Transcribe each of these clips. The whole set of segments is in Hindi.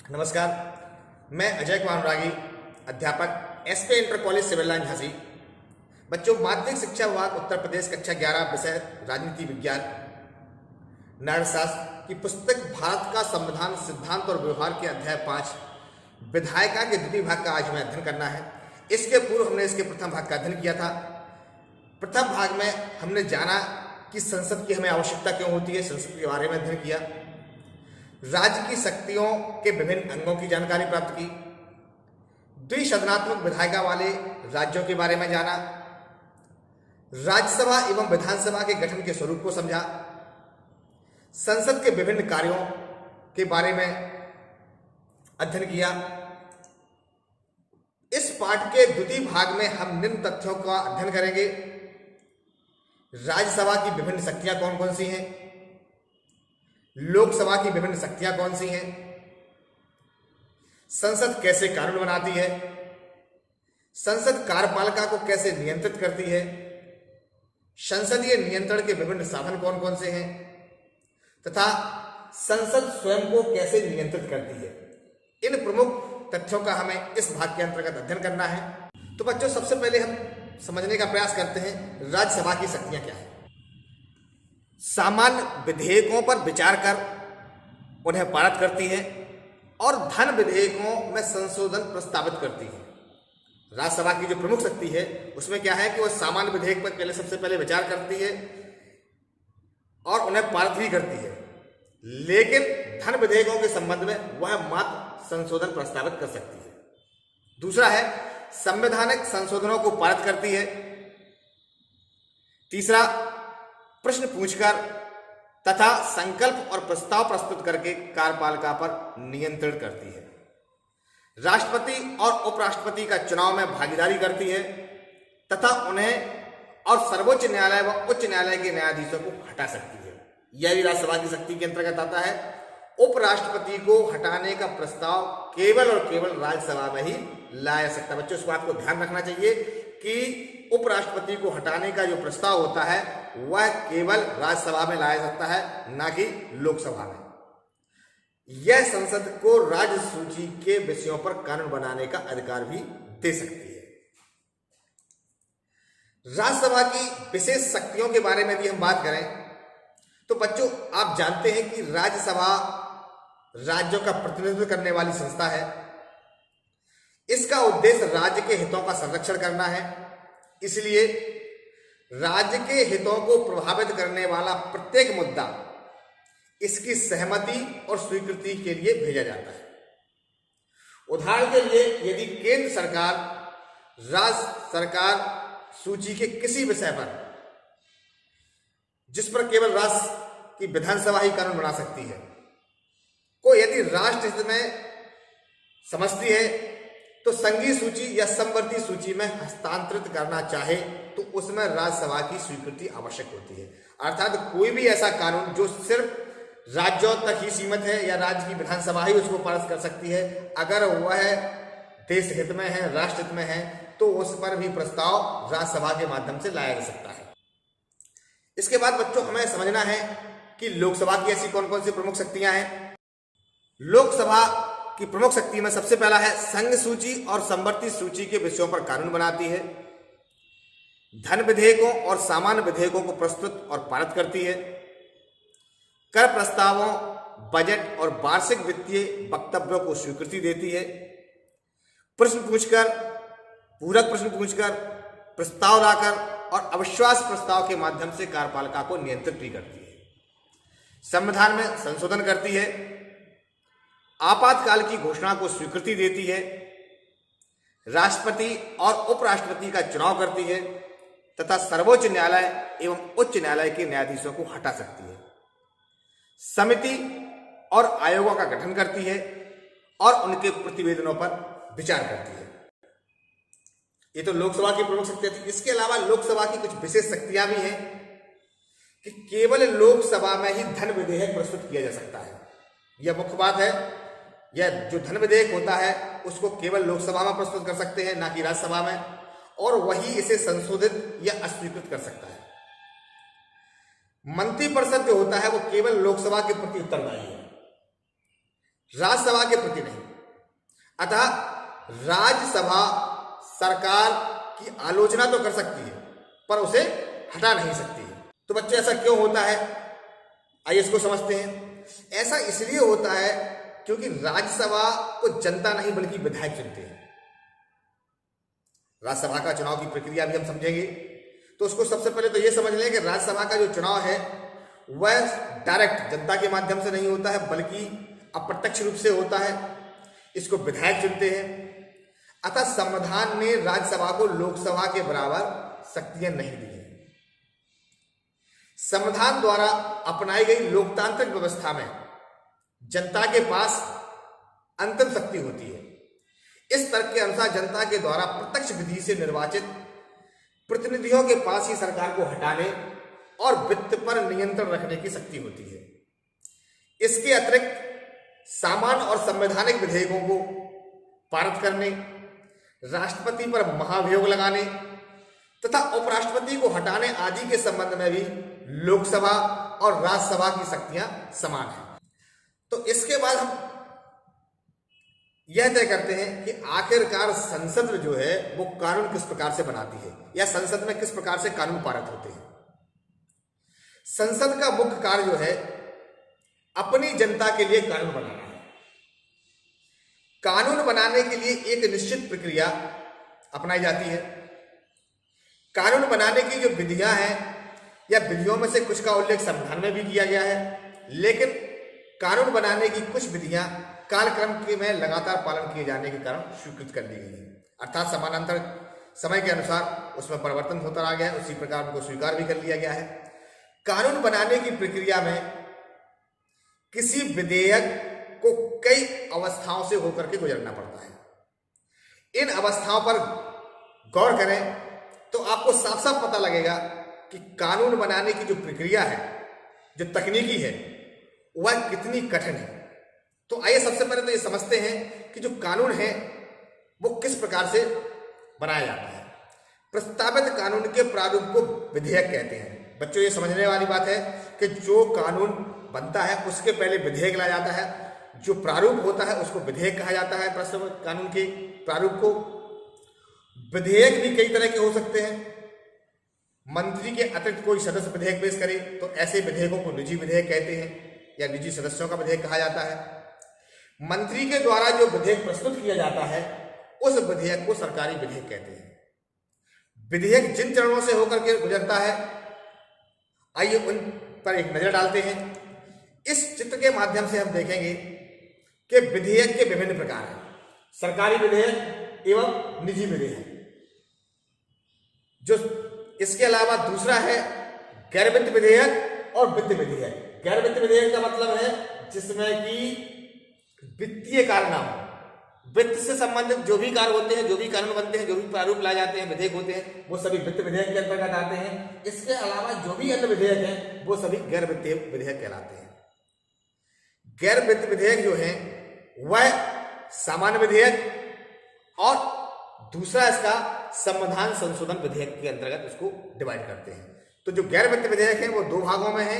नमस्कार। मैं अजय कुमार अनुरागी, अध्यापक SP inter college civil line Jhansi. बच्चों, माध्यमिक शिक्षा विभाग उत्तर प्रदेश कक्षा 11 विषय राजनीति विज्ञान नाट्यशास्त्र की पुस्तक भारत का संविधान सिद्धांत और व्यवहार के अध्याय 5 विधायिका के द्वितीय भाग का आज हमें अध्ययन करना है। इसके पूर्व हमने इसके प्रथम भाग का अध्ययन किया था। प्रथम भाग में हमने जाना कि संसद की हमें आवश्यकता क्यों होती है, संसद के बारे में अध्ययन किया। राज्य की शक्तियों के विभिन्न अंगों की जानकारी प्राप्त की। द्विसदनात्मक विधायिका वाले राज्यों के बारे में जाना। राज्यसभा एवं विधानसभा के गठन के स्वरूप को समझा। संसद के विभिन्न कार्यों के बारे में अध्ययन किया। इस पाठ के द्वितीय भाग में हम निम्न तथ्यों का अध्ययन करेंगे। राज्यसभा की विभिन्न शक्तियां कौन कौन सी हैं, लोकसभा की विभिन्न शक्तियां कौन सी हैं, संसद कैसे कानून बनाती है, संसद कार्यपालिका को कैसे नियंत्रित करती है, संसदीय नियंत्रण के विभिन्न साधन कौन कौन से हैं तथा संसद स्वयं को कैसे नियंत्रित करती है। इन प्रमुख तथ्यों का हमें इस भाग के अंतर्गत अध्ययन करना है। तो बच्चों, सबसे पहले हम समझने का प्रयास करते हैं राज्यसभा की शक्तियां क्या है। सामान्य विधेयकों पर विचार कर उन्हें पारित करती है और धन विधेयकों में संशोधन प्रस्तावित करती है। राज्यसभा की जो प्रमुख शक्ति है उसमें क्या है कि वह सामान्य विधेयक पर सबसे पहले विचार करती है और उन्हें पारित भी करती है, लेकिन धन विधेयकों के संबंध में वह मात्र संशोधन प्रस्तावित कर सकती है। दूसरा है संवैधानिक संशोधनों को पारित करती है। तीसरा, प्रश्न पूछकर तथा संकल्प और प्रस्ताव प्रस्तुत करके कार्यपालिका पर नियंत्रण करती है। राष्ट्रपति और उपराष्ट्रपति का चुनाव में भागीदारी करती है तथा उन्हें और सर्वोच्च न्यायालय व उच्च न्यायालय के न्यायाधीशों को हटा सकती है। यह भी राज्यसभा की शक्ति के अंतर्गत आता है। उपराष्ट्रपति को हटाने का प्रस्ताव केवल और केवल राज्यसभा में ही लाया जा सकता है। बच्चों, इस बात को ध्यान रखना चाहिए कि उपराष्ट्रपति को हटाने का जो प्रस्ताव होता है वह केवल राज्यसभा में लाया जाता है, ना कि लोकसभा में। यह संसद को राज्य सूची के विषयों पर कानून बनाने का अधिकार भी दे सकती है। राज्यसभा की विशेष शक्तियों के बारे में भी हम बात करें तो बच्चों, आप जानते हैं कि राज्यसभा राज्यों का प्रतिनिधित्व करने वाली संस्था है। इसका उद्देश्य राज्य के हितों का संरक्षण करना है। इसलिए राज्य के हितों को प्रभावित करने वाला प्रत्येक मुद्दा इसकी सहमति और स्वीकृति के लिए भेजा जाता है। उदाहरण के लिए, यदि केंद्र सरकार राज्य सरकार सूची के किसी विषय पर, जिस पर केवल राज्य की विधानसभा ही कानून बना सकती है, को यदि राष्ट्र हित में समझती है तो संघीय सूची या समवर्ती सूची में हस्तांतरित करना चाहे तो उसमें राज्यसभा की स्वीकृति आवश्यक होती है। अर्थात कोई भी ऐसा कानून जो सिर्फ राज्यों तक ही सीमित है या राज्य की विधानसभा ही उसको पारित कर सकती है, अगर वह देश हित में है, राष्ट्र हित में है, तो उस पर भी प्रस्ताव राज्यसभा के माध्यम से लाया जा सकता है। इसके बाद बच्चों, हमें समझना है कि लोकसभा की ऐसी कौन कौन सी प्रमुख शक्तियां हैं। लोकसभा की प्रमुख शक्ति में सबसे पहला है संघ सूची और समवर्ती सूची के विषयों पर कानून बनाती है। धन विधेयकों और सामान्य विधेयकों को प्रस्तुत और पारित करती है। कर प्रस्तावों, बजट और वार्षिक वित्तीय वक्तव्यों को स्वीकृति देती है। प्रश्न पूछकर, पूरक प्रश्न पूछकर, प्रस्ताव लाकर और अविश्वास प्रस्ताव के माध्यम से कार्यपालिका को नियंत्रित भी करती है। संविधान में संशोधन करती है। आपातकाल की घोषणा को स्वीकृति देती है। राष्ट्रपति और उपराष्ट्रपति का चुनाव करती है तथा सर्वोच्च न्यायालय एवं उच्च न्यायालय के न्यायाधीशों को हटा सकती है। समिति और आयोगों का गठन करती है और उनके प्रतिवेदनों पर विचार करती है। ये तो लोकसभा की प्रमुख शक्तियां थी। इसके अलावा लोकसभा की कुछ विशेष शक्तियां भी हैं कि केवल लोकसभा में ही धन विधेयक प्रस्तुत किया जा सकता है। यह मुख्य बात है। यह जो धन विधेयक होता है उसको केवल लोकसभा में प्रस्तुत कर सकते हैं, ना कि राज्यसभा में, और वही इसे संशोधित या अस्वीकृत कर सकता है। मंत्रिपरिषद जो होता है वो केवल लोकसभा के प्रति उत्तरदायी है। राज्यसभा के प्रति नहीं। अतः राज्यसभा सरकार की आलोचना तो कर सकती है पर उसे हटा नहीं सकती है। तो बच्चों ऐसा क्यों होता है, आइए इसको समझते हैं। ऐसा इसलिए होता है क्योंकि राज्यसभा को जनता नहीं बल्कि विधायक चुनते हैं। राज्यसभा का चुनाव की प्रक्रिया भी हम समझेंगे, तो उसको सबसे पहले तो यह समझ लें कि राज्यसभा का जो चुनाव है वह डायरेक्ट जनता के माध्यम से नहीं होता है बल्कि अप्रत्यक्ष रूप से होता है। इसको विधायक चुनते हैं। अतः संविधान ने राज्यसभा को लोकसभा के बराबर शक्तियां नहीं दी हैं। संविधान द्वारा अपनाई गई लोकतांत्रिक व्यवस्था में जनता के पास अंतिम शक्ति होती है। इस तर्क के अनुसार जनता के द्वारा प्रत्यक्ष विधि से निर्वाचित प्रतिनिधियों के पास ही सरकार को हटाने और वित्त पर नियंत्रण रखने की शक्ति होती है। इसके अतिरिक्त सामान्य और संवैधानिक विधेयकों को पारित करने, राष्ट्रपति पर महाभियोग लगाने तथा उपराष्ट्रपति को हटाने आदि के संबंध में भी लोकसभा और राज्यसभा की शक्तियां समान हैं। तो इसके बाद हम यह तय करते हैं कि आखिरकार संसद जो है वो कानून किस प्रकार से बनाती है या संसद में किस प्रकार से कानून पारित होते हैं। संसद का मुख्य कार्य जो है अपनी जनता के लिए कानून बनाना है। कानून बनाने के लिए एक निश्चित प्रक्रिया अपनाई जाती है। कानून बनाने की जो विधियां हैं या विधियों में से कुछ का उल्लेख संविधान में भी किया गया है, लेकिन कानून बनाने की कुछ विधियां कालक्रम के में लगातार पालन किए जाने के कारण स्वीकृत कर ली गई है। अर्थात समानांतर समय के अनुसार उसमें परिवर्तन होता रहा गया है, उसी प्रकार उनको स्वीकार भी कर लिया गया है। कानून बनाने की प्रक्रिया में किसी विधेयक को कई अवस्थाओं से होकर के गुजरना पड़ता है। इन अवस्थाओं पर गौर करें तो आपको साफ साफ पता लगेगा कि कानून बनाने की जो प्रक्रिया है, जो तकनीकी है, वह कितनी कठिन है। तो आइए सबसे पहले तो ये समझते हैं कि जो कानून है वो किस प्रकार से बनाया जाता है। प्रस्तावित कानून के प्रारूप को विधेयक कहते हैं। बच्चों ये समझने वाली बात है कि जो कानून बनता है उसके पहले विधेयक लाया जाता है। जो प्रारूप होता है उसको विधेयक कहा जाता है। प्रस्तावित कानून के प्रारूप को विधेयक भी कई तरह के हो सकते हैं। मंत्री के अतिरिक्त कोई सदस्य विधेयक पेश करे तो ऐसे विधेयकों को निजी विधेयक कहते हैं या निजी सदस्यों का विधेयक कहा जाता है। मंत्री के द्वारा जो विधेयक प्रस्तुत किया जाता है उस विधेयक को सरकारी विधेयक कहते हैं। विधेयक जिन चरणों से होकर के गुजरता है, आइए उन पर एक नजर डालते हैं। इस चित्र के माध्यम से हम देखेंगे कि विधेयक के विभिन्न प्रकार हैं, सरकारी विधेयक एवं निजी विधेयक। जो इसके अलावा दूसरा है गैर वित्त विधेयक और वित्त विधेयक। गैर वित्त विधेयक का मतलब है जिसमें कि वित्तीय कार्य ना हो। वित्त से संबंधित जो भी कार्य होते हैं, जो भी कानून बनते हैं, जो भी प्रारूप लाए जाते हैं, विधेयक होते हैं, वो सभी वित्त विधेयक के अंतर्गत आते हैं। इसके अलावा जो भी अन्य विधेयक हैं वो सभी गैर वित्तीय विधेयक कहलाते हैं। गैर वित्त विधेयक जो है वह सामान्य विधेयक और दूसरा इसका संविधान संशोधन विधेयक के अंतर्गत उसको डिवाइड करते हैं। तो जो गैर वित्त विधेयक है वो दो भागों में है,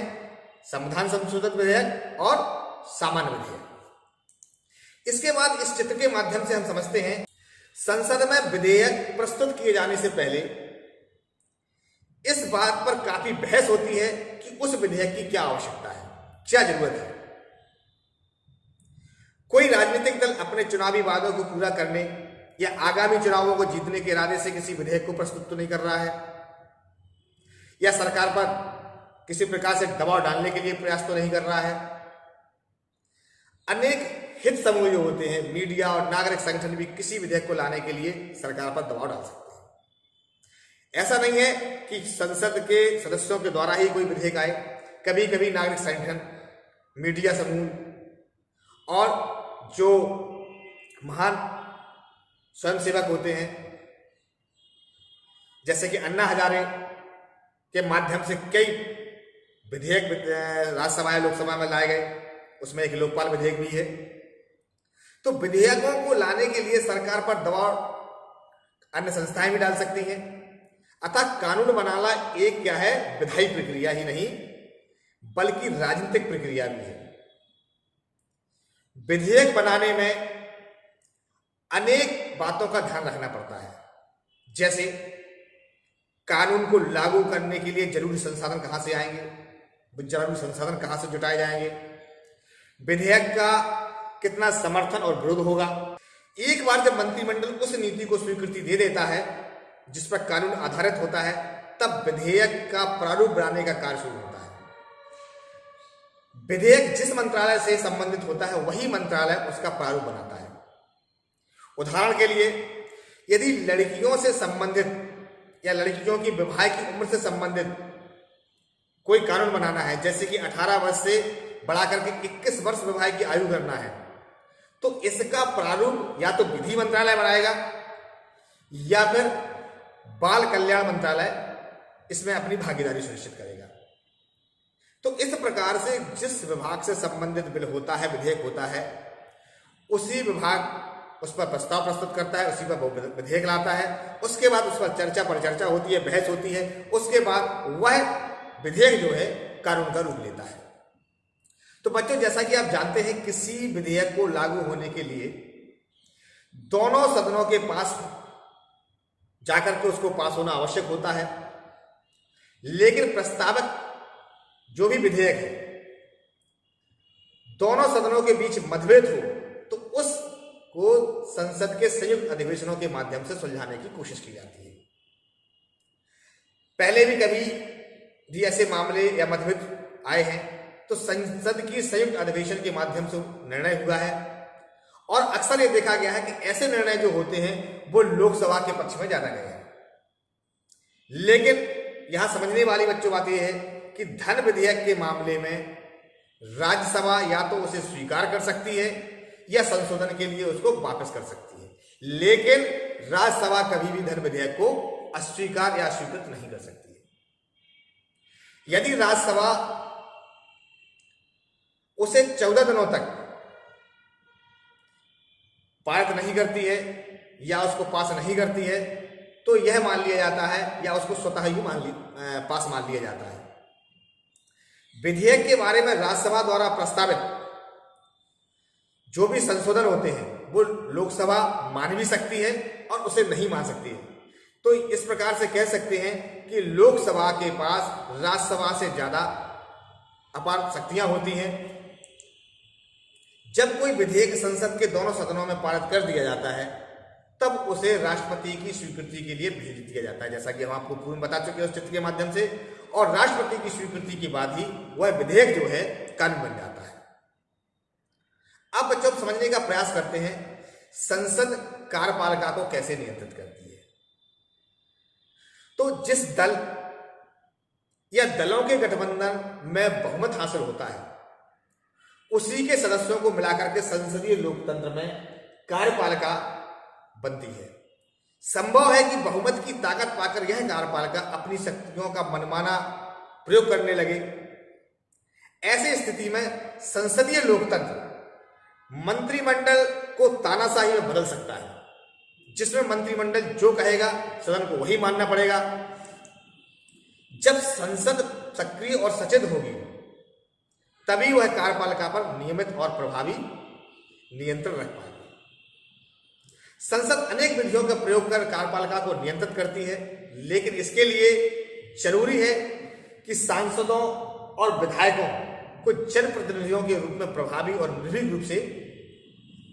संविधान संशोधन विधेयक और सामान्य विधेयक। इसके बाद इस चित्र के माध्यम से हम समझते हैं संसद में विधेयक प्रस्तुत किए जाने से पहले इस बात पर काफी बहस होती है कि उस विधेयक की क्या आवश्यकता है, क्या जरूरत है। कोई राजनीतिक दल अपने चुनावी वादों को पूरा करने या आगामी चुनावों को जीतने के इरादे से किसी विधेयक को प्रस्तुत तो नहीं कर रहा है, या सरकार पर किसी प्रकार से दबाव डालने के लिए प्रयास तो नहीं कर रहा है। अनेक हित समूह जो होते हैं, मीडिया और नागरिक संगठन भी किसी विधेयक को लाने के लिए सरकार पर दबाव डाल सकते हैं। ऐसा नहीं है कि संसद के सदस्यों के द्वारा ही कोई विधेयक आए। कभी कभी नागरिक संगठन, मीडिया समूह और जो महान स्वयंसेवक होते हैं जैसे कि अन्ना हजारे के माध्यम से कई विधेयक राज्यसभा या लोकसभा में लाए गए। उसमें एक लोकपाल विधेयक भी है। तो विधेयकों को लाने के लिए सरकार पर दबाव अन्य संस्थाएं भी डाल सकती हैं। अतः कानून बनाना एक क्या है, विधायी प्रक्रिया ही नहीं बल्कि राजनीतिक प्रक्रिया भी है। विधेयक बनाने में अनेक बातों का ध्यान रखना पड़ता है, जैसे कानून को लागू करने के लिए जरूरी संसाधन कहां से आएंगे, जरूरी संसाधन कहां से जुटाए जाएंगे, विधेयक का कितना समर्थन और विरोध होगा। एक बार जब मंत्रिमंडल उस नीति को स्वीकृति दे देता है जिस पर कानून आधारित होता है, तब विधेयक का प्रारूप बनाने का कार्य शुरू होता है। विधेयक जिस मंत्रालय से संबंधित होता है वही मंत्रालय उसका प्रारूप बनाता है। उदाहरण के लिए, यदि लड़कियों से संबंधित या लड़कियों की विवाह की उम्र से संबंधित कोई कानून बनाना है, जैसे कि 18 वर्ष से बढ़ा करके 21 वर्ष विवाह की आयु करना है, तो इसका प्रारूप या तो विधि मंत्रालय बनाएगा या फिर बाल कल्याण मंत्रालय इसमें अपनी भागीदारी सुनिश्चित करेगा। तो इस प्रकार से जिस विभाग से संबंधित बिल होता है, विधेयक होता है, उसी विभाग उस पर प्रस्ताव प्रस्तुत करता है, उसी पर विधेयक लाता है, उसके बाद उस पर चर्चा परिचर्चा होती है, बहस होती है, उसके बाद वह विधेयक जो है कानून का रूप लेता है। तो बच्चों, जैसा कि आप जानते हैं, किसी विधेयक को लागू होने के लिए दोनों सदनों के पास जाकर के उसको पास होना आवश्यक होता है। लेकिन प्रस्तावक जो भी विधेयक है, दोनों सदनों के बीच मतभेद हो तो उसको संसद के संयुक्त अधिवेशनों के माध्यम से सुलझाने की कोशिश की जाती है। पहले भी कभी भी ऐसे मामले या मतभेद आए हैं तो संसद की संयुक्त अधिवेशन के माध्यम से निर्णय हुआ है, और अक्सर ये देखा गया है कि ऐसे निर्णय जो होते हैं वो लोकसभा के पक्ष में ज्यादा गए हैं। लेकिन यहां समझने वाली बच्चों बात यह है कि धन विधेयक के मामले में राज्यसभा या तो उसे स्वीकार कर सकती है या संशोधन के लिए उसको वापस कर सकती है, लेकिन राज्यसभा कभी भी धन विधेयक को अस्वीकार या अस्वीकृत नहीं कर सकती है। यदि राज्यसभा उसे 14 दिनों तक पारित नहीं करती है या उसको पास नहीं करती है, तो यह मान लिया जाता है या उसको स्वतः ही पास मान लिया जाता है। विधेयक के बारे में राज्यसभा द्वारा प्रस्तावित जो भी संशोधन होते हैं वो लोकसभा मान भी सकती है और उसे नहीं मान सकती है। तो इस प्रकार से कह सकते हैं कि लोकसभा के पास राज्यसभा से ज्यादा अपार शक्तियां होती हैं। जब कोई विधेयक संसद के दोनों सदनों में पारित कर दिया जाता है तब उसे राष्ट्रपति की स्वीकृति के लिए भेज दिया जाता है, जैसा कि हम आपको पूर्व में बता चुके हैं उस चित्र के माध्यम से, और राष्ट्रपति की स्वीकृति के बाद ही वह विधेयक जो है कानून बन जाता है। अब बच्चों समझने का प्रयास करते हैं संसद कार्यपालिका को कैसे नियंत्रित करती है। तो जिस दल या दलों के गठबंधन में बहुमत हासिल होता है उसी के सदस्यों को मिलाकर के संसदीय लोकतंत्र में कार्यपालिका बनती है। संभव है कि बहुमत की ताकत पाकर यह कार्यपालिका अपनी शक्तियों का मनमाना प्रयोग करने लगे। ऐसी स्थिति में संसदीय लोकतंत्र मंत्रिमंडल को तानाशाही में बदल सकता है, जिसमें मंत्रिमंडल जो कहेगा सदन को वही मानना पड़ेगा। जब संसद सक्रिय और सचेत होगी तभी वह कार्यपालिका पर नियमित और प्रभावी नियंत्रण रख पाएगी। संसद अनेक विधियों का प्रयोग कर कार्यपालिका को नियंत्रित करती है, लेकिन इसके लिए जरूरी है कि सांसदों और विधायकों को जनप्रतिनिधियों के रूप में प्रभावी और निर्भीक रूप से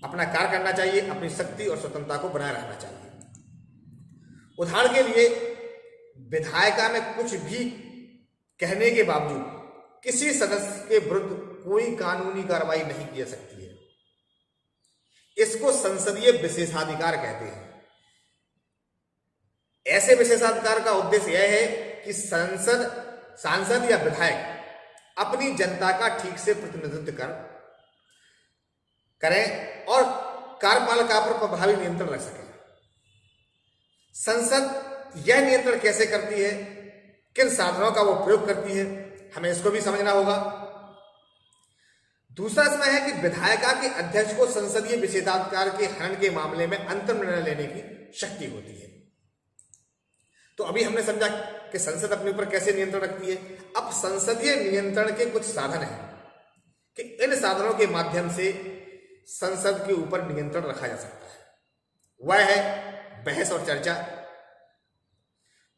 अपना कार्य करना चाहिए, अपनी शक्ति और स्वतंत्रता को बनाए रखना चाहिए। उदाहरण के लिए, विधायिका में कुछ भी कहने के बावजूद किसी सदस्य के विरुद्ध कोई कानूनी कार्रवाई नहीं की जा सकती है। इसको संसदीय विशेषाधिकार कहते हैं। ऐसे विशेषाधिकार का उद्देश्य यह है कि सांसद या विधायक अपनी जनता का ठीक से प्रतिनिधित्व करें और कार्यपालिका पर प्रभावी नियंत्रण रख सकें। संसद यह नियंत्रण कैसे करती है, किन साधनों का वो प्रयोग करती है, हमें इसको भी समझना होगा। दूसरा इसमें है कि विधायिका के अध्यक्ष को संसदीय विशेषाधिकार के हनन के मामले में अंतिम निर्णय लेने की शक्ति होती है। तो अभी हमने समझा कि संसद अपने ऊपर कैसे नियंत्रण रखती है। अब संसदीय नियंत्रण के कुछ साधन हैं कि इन साधनों के माध्यम से संसद के ऊपर नियंत्रण रखा जा सकता है वह है बहस और चर्चा,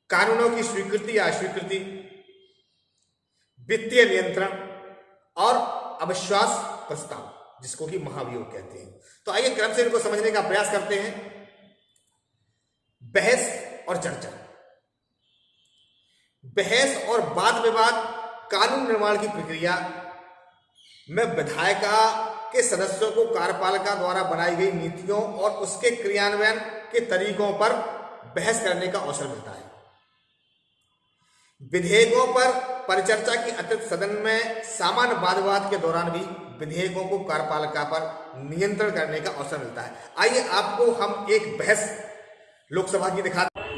कानूनों की स्वीकृति या अस्वीकृति, वित्तीय नियंत्रण और अविश्वास प्रस्ताव, जिसको कि महाभियोग कहते हैं। तो आइए क्रम से इनको समझने का प्रयास करते हैं। बहस और चर्चा। बहस और वाद विवाद कानून निर्माण की प्रक्रिया में विधायिका के सदस्यों को कार्यपालिका द्वारा बनाई गई नीतियों और उसके क्रियान्वयन के तरीकों पर बहस करने का अवसर मिलता है। विधेयकों पर परिचर्चा की अतिरिक्त सदन में सामान्य वाद विवाद के दौरान भी विधेयकों को कार्यपालिका पर नियंत्रण करने का अवसर मिलता है। आइए आपको हम एक बहस लोकसभा की दिखाते हैं।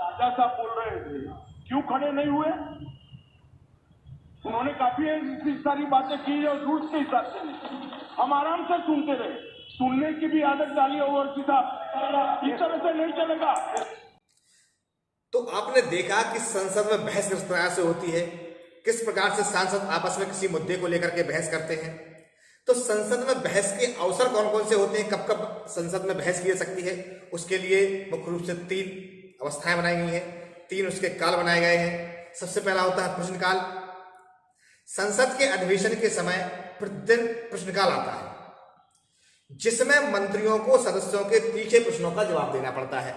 राजा साहब बोल रहे थे, क्यों खड़े नहीं हुए? उन्होंने काफी सारी बातें की और रूल्स के हिसाब से हम आराम से सुनते रहे। सुनने की भी आदत डाली ओवरसी साहब, इस तरह से नहीं चलेगा। तो आपने देखा कि संसद में बहस किस तरह से होती है, किस प्रकार से सांसद आपस में किसी मुद्दे को लेकर के बहस करते हैं। तो संसद में बहस के अवसर कौन कौन से होते हैं, कब कब संसद में बहस की जा सकती है, उसके लिए मुख्य रूप से 3 अवस्थाएं बनाई गई हैं, 3 उसके काल बनाए गए हैं। सबसे पहला होता है प्रश्नकाल। संसद के अधिवेशन के समय प्रतिदिन प्रश्नकाल आता है, जिसमें मंत्रियों को सदस्यों के तीखे प्रश्नों का जवाब देना पड़ता है।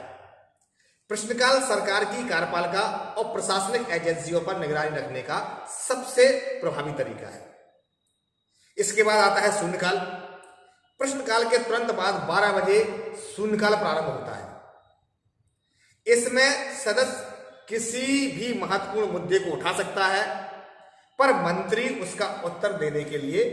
प्रश्नकाल सरकार की कार्यपालिका और प्रशासनिक एजेंसियों पर निगरानी रखने का सबसे प्रभावी तरीका है। इसके बाद आता है शून्यकाल। प्रश्नकाल के तुरंत बाद 12 बजे शून्यकाल प्रारंभ होता है। इसमें सदस्य किसी भी महत्वपूर्ण मुद्दे को उठा सकता है, पर मंत्री उसका उत्तर देने के लिए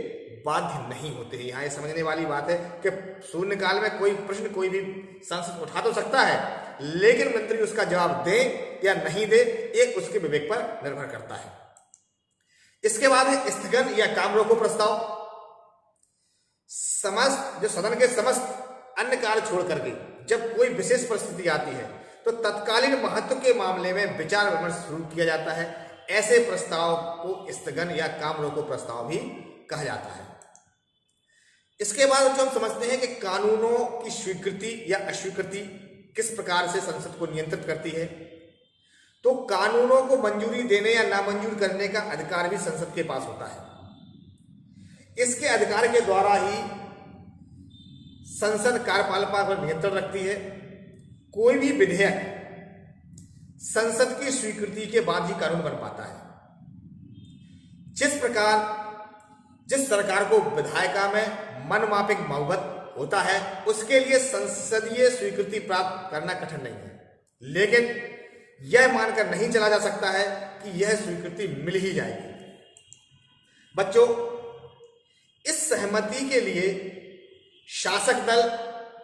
बाध्य नहीं होते हैं। यहां समझने वाली बात है कि शून्यकाल में कोई प्रश्न कोई भी सांसद उठा तो सकता है, लेकिन मंत्री उसका जवाब दे या नहीं दे, एक उसके विवेक पर निर्भर करता है। इसके बाद है स्थगन या काम रोको प्रस्ताव। जो सदन के समस्त अन्य कार्य छोड़ करके जब कोई विशेष परिस्थिति आती है तो तत्कालीन महत्व के मामले में विचार विमर्श शुरू किया जाता है। ऐसे प्रस्ताव को स्थगन या काम रोको प्रस्ताव भी कहा जाता है। इसके बाद जो हम समझते हैं कि कानूनों की स्वीकृति या अस्वीकृति किस प्रकार से संसद को नियंत्रित करती है। तो कानूनों को मंजूरी देने या नामंजूर करने का अधिकार भी संसद के पास होता है। इसके अधिकार के द्वारा ही संसद कार्यपालिका पर नियंत्रण रखती है। कोई भी विधेयक संसद की स्वीकृति के बाद ही कानून बन पाता है। जिस सरकार को विधायिका में मनमाफिक बहुमत होता है, उसके लिए संसदीय स्वीकृति प्राप्त करना कठिन नहीं है, लेकिन यह मानकर नहीं चला जा सकता है कि यह स्वीकृति मिल ही जाएगी। बच्चों, इस सहमति के लिए शासक दल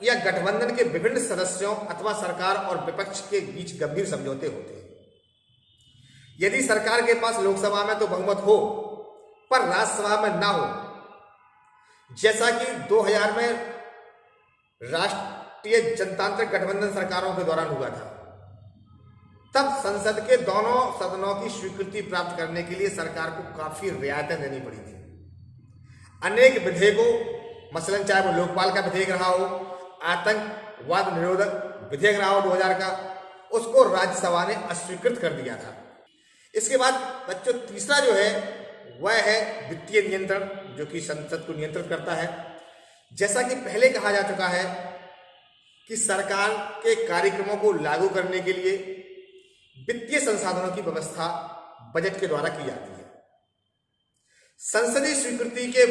या गठबंधन के विभिन्न सदस्यों अथवा सरकार और विपक्ष के बीच गंभीर समझौते होते हैं। यदि सरकार के पास लोकसभा में तो बहुमत हो, पर राज्यसभा में ना हो, जैसा कि 2000 में राष्ट्रीय जनतांत्रिक गठबंधन सरकारों के दौरान हुआ था, तब संसद के दोनों सदनों की स्वीकृति प्राप्त करने के लिए सरकार को काफी रियायतें देनी पड़ी थी। अनेक विधेयकों, मसलन चाहे वो लोकपाल का विधेयक रहा हो, आतंकवाद निरोधक विधेयक रहा हो 2000 का, उसको राज्यसभा ने अस्वीकृत कर दिया था। इसके बाद बच्चों तीसरा जो है वह है वित्तीय नियंत्रण, जो कि संसद को नियंत्रित करता है। जैसा कि पहले कहा जा चुका है कि सरकार के कार्यक्रमों को लागू करने के लिए वित्तीय संसाधनों की व्यवस्था बजट के द्वारा की जाती है। संसदीय स्वीकृति के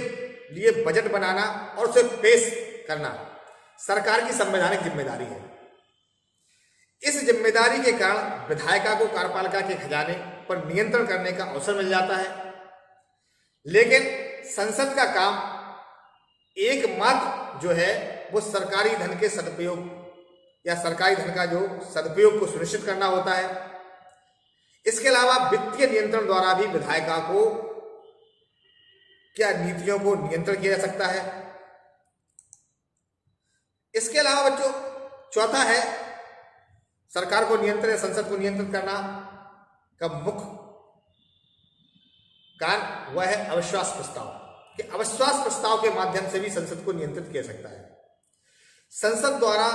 लिए बजट बनाना और उसे पेश करना सरकार की संवैधानिक जिम्मेदारी है। इस जिम्मेदारी के कारण विधायिका को कार्यपालिका के खजाने पर नियंत्रण करने का अवसर मिल जाता है, लेकिन संसद का काम एकमात्र जो है वो सरकारी धन के सदुपयोग या सरकारी धन का जो सदुपयोग को सुनिश्चित करना होता है। इसके अलावा वित्तीय नियंत्रण द्वारा भी विधायिका को क्या नीतियों को नियंत्रण किया जा सकता है। इसके अलावा बच्चों चौथा है सरकार को नियंत्रण या संसद को नियंत्रित करना का मुख्य कारण वह है अविश्वास प्रस्ताव, कि अविश्वास प्रस्ताव के माध्यम से भी संसद को नियंत्रित किया सकता है। संसद द्वारा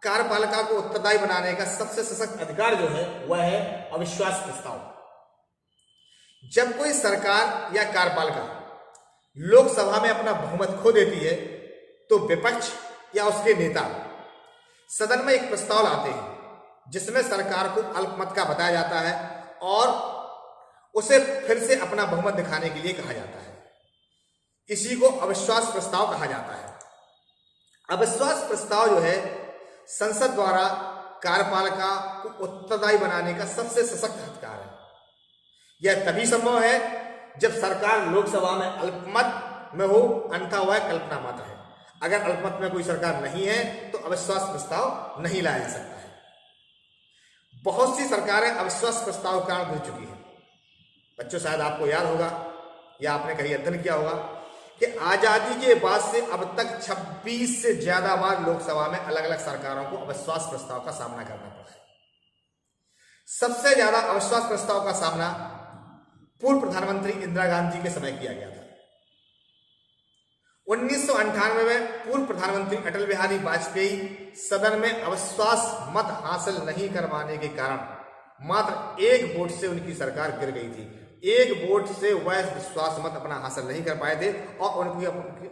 कार्यपालिका को उत्तरदायी बनाने का सबसे सशक्त अधिकार जो है वह है अविश्वास प्रस्ताव। जब कोई सरकार या कार्यपालिका लोकसभा में अपना बहुमत खो देती है तो विपक्ष या उसके नेता सदन में एक प्रस्ताव लाते हैं जिसमें सरकार को अल्पमत का बताया जाता है और उसे फिर से अपना बहुमत दिखाने के लिए कहा जाता है। इसी को अविश्वास प्रस्ताव कहा जाता है। अविश्वास प्रस्ताव जो है संसद द्वारा कार्यपालिका को उत्तरदायी बनाने का सबसे सशक्त अधिकार है। यह तभी संभव है जब सरकार लोकसभा में अल्पमत में हो, अन्यथा वह कल्पना मात्र है। अगर अल्पमत में कोई सरकार नहीं है तो अविश्वास प्रस्ताव नहीं लाया जा सकता है। बहुत सी सरकारें अविश्वास प्रस्ताव के कारण गिर चुकी हैं। बच्चों शायद आपको याद होगा या आपने कहीं अध्ययन किया होगा कि आजादी के बाद से अब तक 26 से ज्यादा बार लोकसभा में अलग अलग सरकारों को अविश्वास प्रस्ताव का सामना करना पड़ा है। सबसे ज्यादा अविश्वास प्रस्ताव का सामना पूर्व प्रधानमंत्री इंदिरा गांधी के समय किया गया था। 1998 में पूर्व प्रधानमंत्री अटल बिहारी वाजपेयी सदन में अविश्वास मत हासिल नहीं करवाने के कारण मात्र एक वोट से उनकी सरकार गिर गई थी। एक वोट से वह विश्वास मत अपना हासिल नहीं कर पाए थे और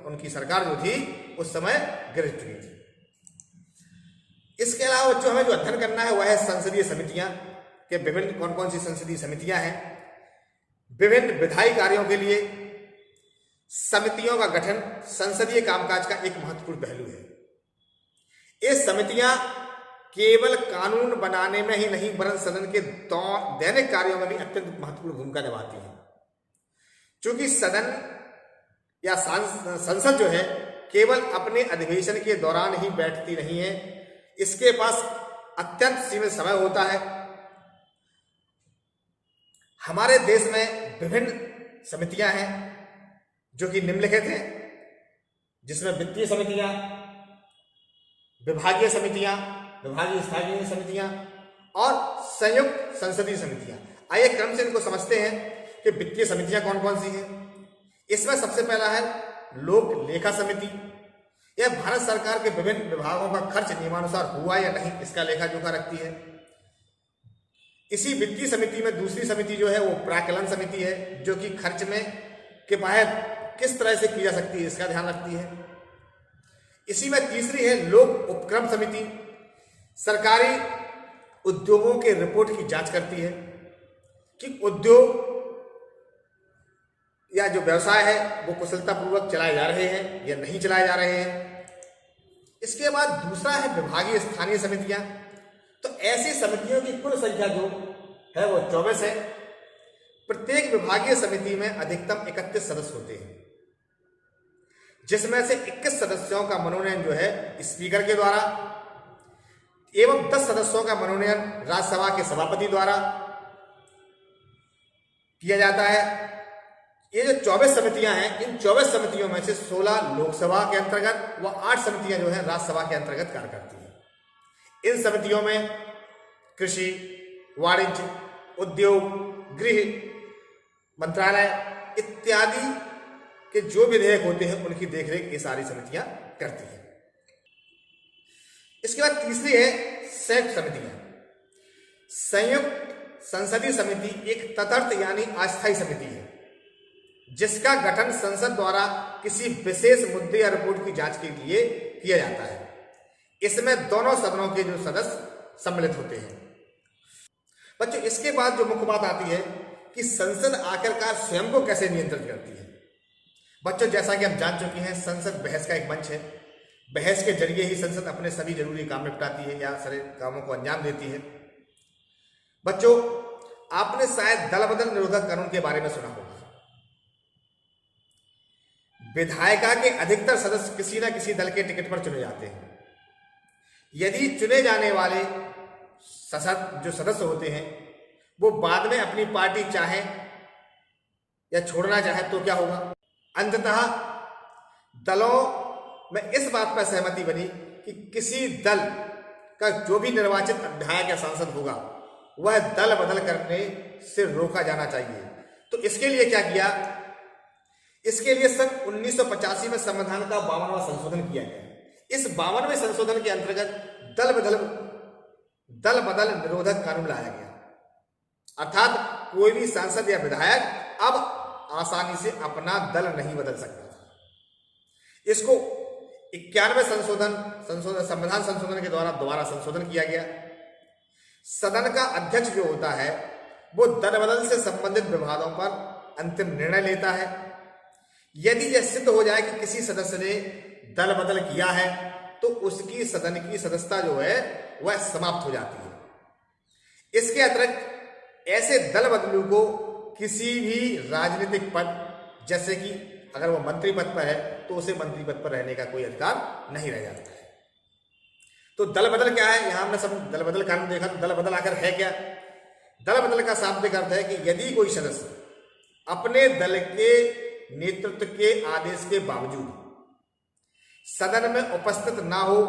उनकी सरकार जो थी उस समय गिर चुकी थी। इसके अलावा बच्चों हमें जो अध्ययन करना है वह है संसदीय समितियां के विभिन्न कौन कौन सी संसदीय समितियां हैं। विभिन्न विधायी कार्यों के लिए समितियों का गठन संसदीय कामकाज का एक महत्वपूर्ण पहलू है। ये समितियां केवल कानून बनाने में ही नहीं वरन सदन के दैनिक कार्यों में भी अत्यंत महत्वपूर्ण भूमिका निभाती हैं। क्योंकि सदन या संसद जो है केवल अपने अधिवेशन के दौरान ही बैठती नहीं है, इसके पास अत्यंत सीमित समय होता है। हमारे देश में विभिन्न समितियां हैं जो कि निम्नलिखित हैं, जिसमें वित्तीय समितियां, विभागीय समितियां, विभागीय स्थायी समितियां और संयुक्त संसदीय समितियां। आइए क्रम से इनको समझते हैं कि वित्तीय समितियां कौन कौन सी हैं। इसमें सबसे पहला है लोक लेखा समिति। यह भारत सरकार के विभिन्न विभागों का खर्च नियमानुसार हुआ या नहीं इसका लेखा जोखा रखती है। इसी वित्तीय समिति में दूसरी समिति जो है वो प्राक्कलन समिति है, जो कि खर्च में किफायत किस तरह से की जा सकती है इसका ध्यान रखती है। इसी में तीसरी है लोक उपक्रम समिति, सरकारी उद्योगों के रिपोर्ट की जांच करती है कि उद्योग या जो व्यवसाय है वो कुशलतापूर्वक चलाए जा रहे हैं या नहीं चलाए जा रहे हैं। इसके बाद दूसरा है विभागीय स्थानीय समितियां। तो ऐसी समितियों की कुल संख्या जो है वो 24 है। प्रत्येक विभागीय समिति में अधिकतम 31 सदस्य होते हैं, जिसमें से 21 सदस्यों का मनोनयन जो है स्पीकर के द्वारा एवं 10 सदस्यों का मनोनयन राज्यसभा के सभापति द्वारा किया जाता है। ये जो 24 समितियां हैं, इन 24 समितियों में से 16 लोकसभा के अंतर्गत व 8 समितियां जो है राज्यसभा के अंतर्गत कार्य करती हैं। इन समितियों में कृषि, वाणिज्य, उद्योग, गृह मंत्रालय इत्यादि के जो विधेयक होते हैं उनकी देखरेख ये सारी समितियां करती हैं। इसके बाद तीसरी है संयुक्त समितियां। संयुक्त संसदीय समिति एक तटस्थ यानी अस्थायी समिति है, जिसका गठन संसद द्वारा किसी विशेष मुद्दे या रिपोर्ट की जांच के लिए किया जाता है। इसमें दोनों सदनों के जो सदस्य सम्मिलित होते हैं। बच्चों इसके बाद जो मुख्य बात आती है कि संसद आखिरकार स्वयं को कैसे नियंत्रित करती है। बच्चों जैसा कि हम जान चुके हैं, संसद बहस का एक मंच है। बहस के जरिए ही संसद अपने सभी जरूरी काम निपटाती है या सारे कामों को अंजाम देती है। बच्चों आपने शायद दल बदल निरोधक कानून के बारे में सुना होगा। विधायिका के अधिकतर सदस्य किसी न किसी दल के टिकट पर चुने जाते हैं। यदि चुने जाने वाले जो सदस्य होते हैं वो बाद में अपनी पार्टी चाहे या छोड़ना चाहे तो क्या होगा? अंततः दलों में इस बात पर सहमति बनी कि किसी दल का जो भी निर्वाचित विधायक या सांसद होगा वह दल बदल करने से रोका जाना चाहिए। तो इसके लिए क्या किया? इसके लिए सन 1985 में संविधान का 52वां संशोधन किया गया। इस 52वें संशोधन के अंतर्गत दल बदल निरोधक कानून लाया गया, अर्थात कोई भी सांसद या विधायक अब आसानी से अपना दल नहीं बदल सकता था। इसको 91वें संविधान संशोधन के द्वारा दोबारा संशोधन किया गया। सदन का अध्यक्ष जो होता है वो दल बदल से संबंधित विवादों पर अंतिम निर्णय लेता है। यदि यह सिद्ध हो जाए कि किसी सदस्य ने दल बदल किया है तो उसकी सदन की सदस्यता जो है वह समाप्त हो जाती है। इसके अतिरिक्त ऐसे दल बदलू को किसी भी राजनीतिक पद, जैसे कि अगर वो मंत्री पद पर है तो उसे मंत्री पद पर रहने का कोई अधिकार नहीं रह जाता है। तो दल बदल क्या है? यहां हमने सब दल बदल कानून देखा। तो दल बदल आकर है क्या? दल बदल का शाब्दिक अर्थ है कि यदि कोई सदस्य अपने दल के नेतृत्व के आदेश के बावजूद सदन में उपस्थित ना हो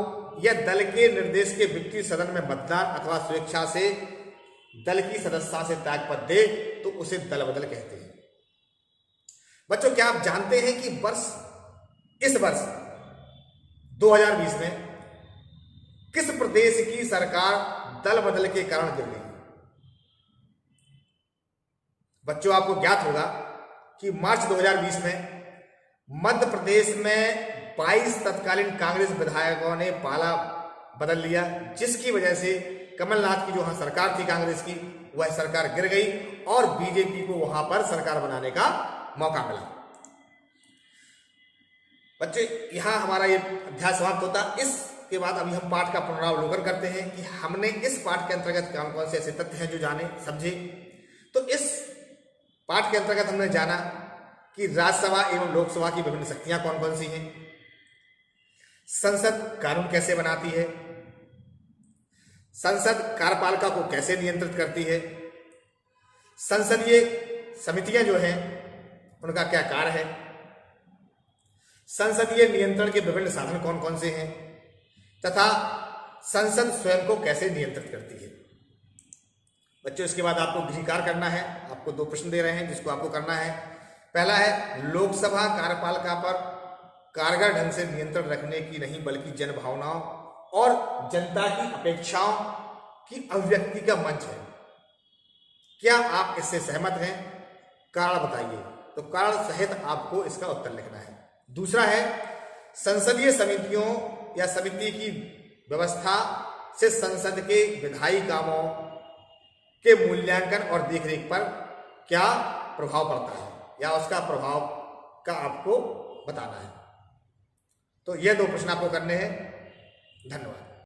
या दल के निर्देश के विपरीत सदन में मतदान अथवा स्वेच्छा से दल की सदस्यता से त्यागपत्र दे तो उसे दल बदल कहते हैं। बच्चों, क्या आप जानते हैं कि इस वर्ष 2020 में किस प्रदेश की सरकार दल बदल के कारण गिर गई? बच्चों, आपको ज्ञात होगा कि मार्च 2020 में मध्य प्रदेश में 22 तत्कालीन कांग्रेस विधायकों ने पाला बदल लिया, जिसकी वजह से कमलनाथ की जो वहां सरकार थी कांग्रेस की, वह सरकार गिर गई और बीजेपी को वहां पर सरकार बनाने का मौका मिला। बच्चे, यहां हमारा ये अध्याय समाप्त होता। इसके बाद अभी हम पाठ का पुनरावलोकन करते हैं कि हमने इस पाठ के अंतर्गत कौन कौन से ऐसे तथ्य हैं जो जाने समझे। तो इस पाठ के अंतर्गत हमने जाना कि राज्यसभा एवं लोकसभा की विभिन्न शक्तियां कौन कौन सी हैं, संसद कानून कैसे बनाती है, संसद कार्यपालिका को कैसे नियंत्रित करती है, संसदीय समितियां जो हैं उनका क्या कार्य है, संसदीय नियंत्रण के विभिन्न साधन कौन कौन से हैं तथा संसद स्वयं को कैसे नियंत्रित करती है। बच्चों, इसके बाद आपको गृह कार्य करना है। आपको 2 प्रश्न दे रहे हैं जिसको आपको करना है। पहला है, लोकसभा कार्यपालिका पर कारगर ढंग से नियंत्रण रखने की नहीं बल्कि जन भावनाओं और जनता की अपेक्षाओं की अभिव्यक्ति का मंच है। क्या आप इससे सहमत हैं? कारण बताइए। तो कारण सहित आपको इसका उत्तर लिखना है। दूसरा है, संसदीय समितियों या समिति की व्यवस्था से संसद के विधायी कामों के मूल्यांकन और देखरेख पर क्या प्रभाव पड़ता है या उसका प्रभाव का आपको बताना है। तो ये 2 प्रश्न आपको करने हैं। धन्यवाद।